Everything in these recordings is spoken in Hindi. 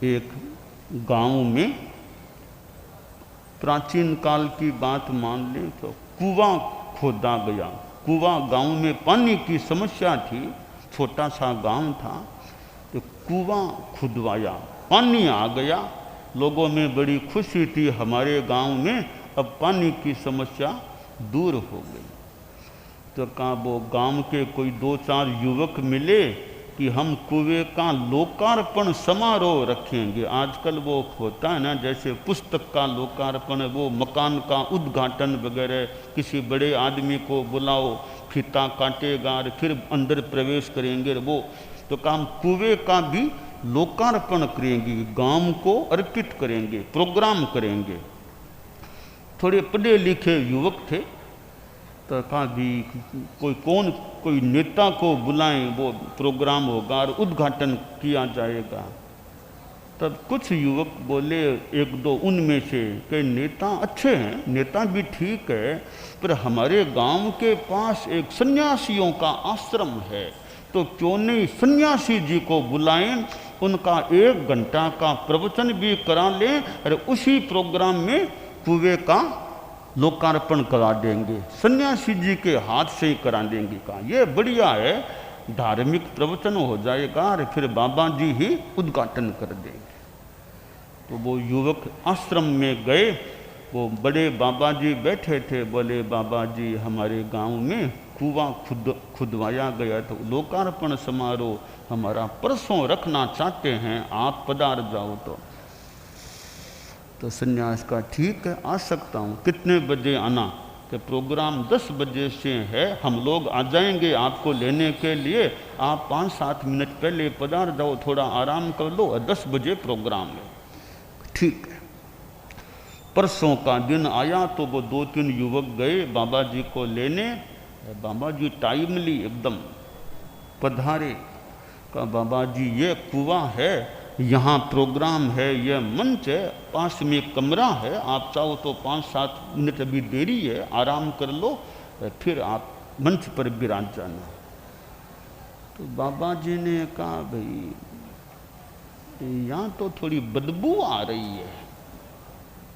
एक गांव में, प्राचीन काल की बात मान लें तो कुआं खोदा गया। कुआं, गांव में पानी की समस्या थी, छोटा सा गांव था, तो कुआं खुदवाया, पानी आ गया। लोगों में बड़ी खुशी थी, हमारे गांव में अब पानी की समस्या दूर हो गई। तो कहा वो गांव के कोई 2-4 युवक मिले कि हम कुएं का लोकार्पण समारोह रखेंगे। आजकल वो होता है ना, जैसे पुस्तक का लोकार्पण, वो मकान का उद्घाटन वगैरह, किसी बड़े आदमी को बुलाओ, फीता काटेगा और फिर अंदर प्रवेश करेंगे वो। तो काम कुएं का भी लोकार्पण करेंगे, गांव को अर्पित करेंगे, प्रोग्राम करेंगे। थोड़े पढ़े लिखे युवक थे, तो कहा भी कोई नेता को बुलाएं, वो प्रोग्राम होगा और उद्घाटन किया जाएगा। तब कुछ युवक बोले, 1-2 उनमें से, कि नेता अच्छे हैं, नेता भी ठीक है, पर हमारे गांव के पास एक सन्यासियों का आश्रम है, तो क्यों नहीं सन्यासी जी को बुलाएं, उनका 1 घंटा का प्रवचन भी करा लें और उसी प्रोग्राम में कुएं का लोकार्पण करा देंगे, सन्यासी जी के हाथ से ही करा देंगे। कहा ये बढ़िया है, धार्मिक प्रवचन हो जाएगा और फिर बाबा जी ही उद्घाटन कर देंगे। तो वो युवक आश्रम में गए, वो बड़े बाबा जी बैठे थे, बोले बाबा जी हमारे गांव में कुआं खुदवाया गया, तो लोकार्पण समारोह हमारा परसों रखना चाहते हैं, आप पधार जाओ। तो सन्यास का ठीक है, आ सकता हूँ, कितने बजे आना? कि प्रोग्राम 10 बजे से है, हम लोग आ जाएंगे आपको लेने के लिए, आप 5-7 मिनट पहले पधार जाओ, थोड़ा आराम कर लो, 10 बजे प्रोग्राम है। ठीक है। परसों का दिन आया तो वो 2-3 युवक गए बाबा जी को लेने। बाबा जी टाइमली एकदम पधारे। कहा बाबा जी ये कुआं है, यहाँ प्रोग्राम है, यह मंच है, पास में कमरा है, आप चाहो तो 5-7 मिनट अभी देरी है, आराम कर लो, फिर आप मंच पर विराज जाना। तो बाबा जी ने कहा भाई यहाँ तो थोड़ी बदबू आ रही है,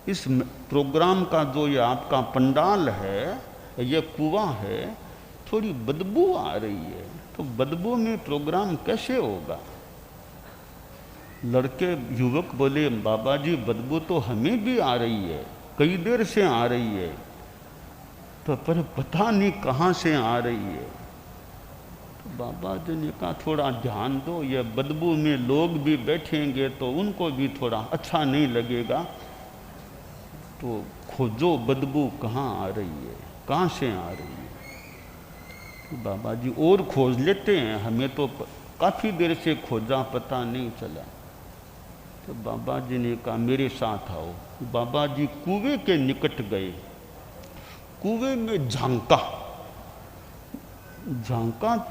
इस प्रोग्राम का जो ये आपका पंडाल है, ये कुआं है, थोड़ी बदबू आ रही है, तो बदबू में प्रोग्राम कैसे होगा? लड़के युवक बोले बाबा जी बदबू तो हमें भी आ रही है, कई देर से आ रही है, तो पर पता नहीं कहाँ से आ रही है। तो बाबा जी ने कहा थोड़ा ध्यान दो, ये बदबू में लोग भी बैठेंगे तो उनको भी थोड़ा अच्छा नहीं लगेगा, तो खोजो बदबू कहाँ आ रही है, कहाँ से आ रही है। तो बाबा जी और खोज लेते हैं, हमें तो काफ़ी देर से खोजा, पता नहीं चला। तो बाबा जी ने कहा मेरे साथ आओ। बाबा जी कुएं के निकट गए, कुएं में झांका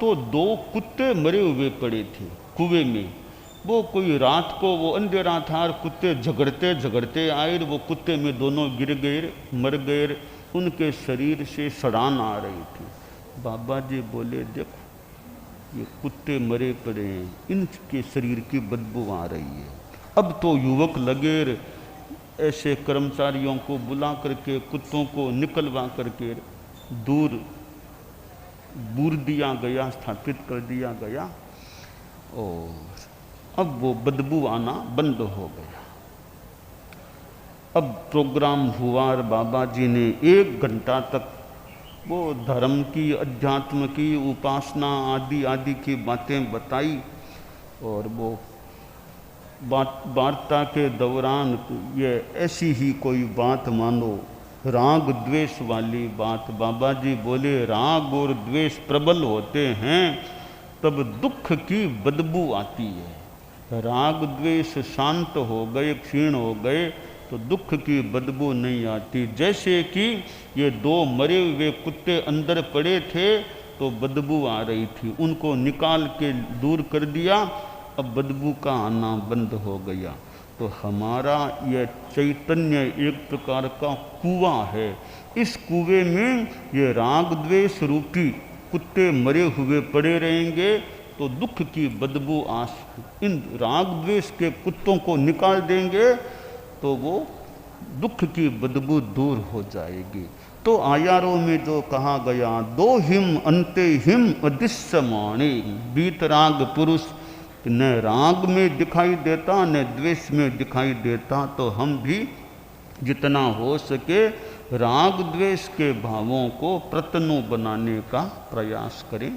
तो 2 कुत्ते मरे हुए पड़े थे कुएं में। वो कोई रात को वो अंधेरा था और कुत्ते झगड़ते आए, वो कुत्ते में दोनों गिर गए, मर गए, उनके शरीर से सड़ान आ रही थी। बाबा जी बोले देखो ये कुत्ते मरे पड़े हैं, इनके शरीर की बदबू आ रही है। अब तो युवक लगे ऐसे कर्मचारियों को बुला करके कुत्तों को निकलवा करके दूर बूर दिया गया, स्थापित कर दिया गया, और अब वो बदबू आना बंद हो गया। अब प्रोग्राम हुआ और बाबा जी ने 1 घंटा तक वो धर्म की, अध्यात्म की, उपासना आदि आदि की बातें बताई। और वो वार्ता के दौरान ये ऐसी ही कोई बात मानो, राग द्वेष वाली बात। बाबा जी बोले राग और द्वेष प्रबल होते हैं तब दुख की बदबू आती है, राग द्वेष शांत हो गए, क्षीण हो गए तो दुख की बदबू नहीं आती। जैसे कि ये 2 मरे हुए कुत्ते अंदर पड़े थे तो बदबू आ रही थी, उनको निकाल के दूर कर दिया, अब बदबू का आना बंद हो गया। तो हमारा यह चैतन्य एक प्रकार का कुआं है, इस कुएं में ये राग द्वेष रूपी कुत्ते मरे हुए पड़े रहेंगे तो दुख की बदबू आस, इन राग द्वेष के कुत्तों को निकाल देंगे तो वो दुख की बदबू दूर हो जाएगी। तो आयारों में जो कहा गया, दो हिम अंते हिम अदिश्यमाणे, बीतराग पुरुष न राग में दिखाई देता न द्वेष में दिखाई देता, तो हम भी जितना हो सके राग द्वेष के भावों को प्रतनु बनाने का प्रयास करें।